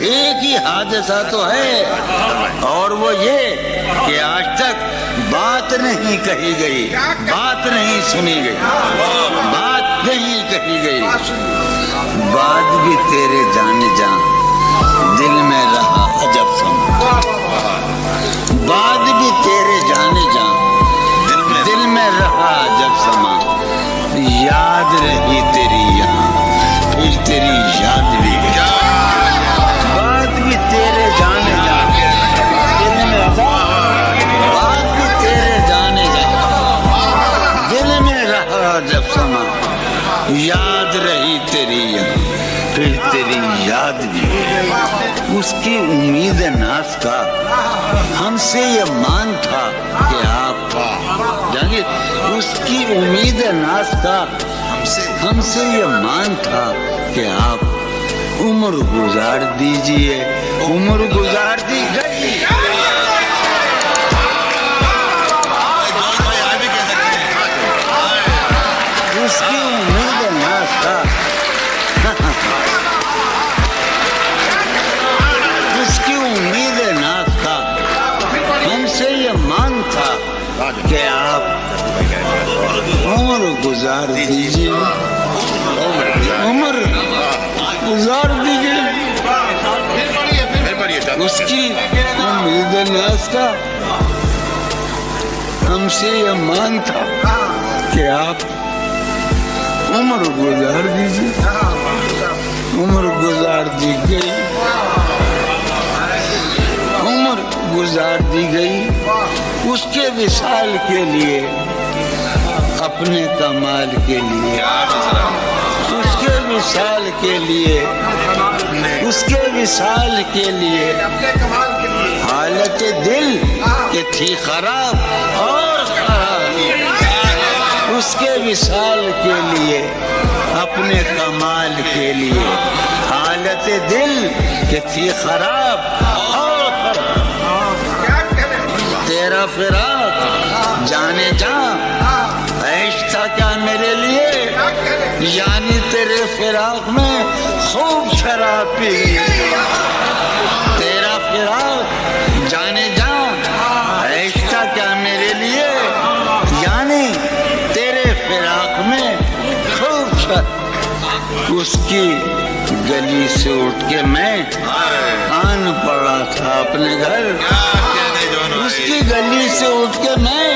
एक ही हादसा तो है, और वो ये कि आज तक बात नहीं कही गई, बात नहीं सुनी गई, बात नहीं कही गई। बात भी तेरे जाने जा दिल में रहा अजब समा, बात भी तेरे जाने जा दिल में रहा अजब समा। याद रही तेरी यहाँ, फिर तेरी याद भी गई। बात भी तेरे जाने जा दिल में रहा, बात भी तेरे जाने जा दिल में रहा अजब समा। याद रही तेरी यहाँ, फिर तेरी याद भी गई। उसकी उम्मीद नाज का हमसे ये मान था कि आप जानिए, उसकी उम्मीद नाज का हमसे ये मान था कि आप उम्र गुजार दीजिए। उम्र गुजार दी गई, उसकी उम्मीद नाज था उसकी उम्मीद नाज था हमसे ये मान था कि आप उम्र गुजार दीजिए, उम्र गुजार दीजिए। उसकी उम्मीद नाज का हमसे ये मान था कि आप उम्र गुजार दीजिए। उम्र गुजार दी गई, उम्र गुजार दी गई उसके विशाल के लिए, अपने कमाल के लिए, उसके विशाल के लिए, उसके विशाल के लिए। हालत दिल के थी खराब और खराब, उसके विशाल के लिए, अपने कमाल के लिए। हालत दिल के थी खराब और खराब। तेरा फिराक जाने जा ऐश था क्या मेरे लिए, यानी तेरे फिराक में खूब शराब पी। तेरा फिराक जाने जा ऐश था क्या मेरे लिए, यानी तेरे फिराक में खूब शराब। उसकी गली से उठ के मैं आन पड़ा था अपने घर, उसकी गली से उठ के मैं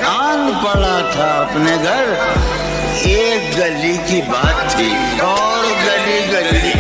आन पड़ा था अपने घर। एक गली की बात थी और गली गली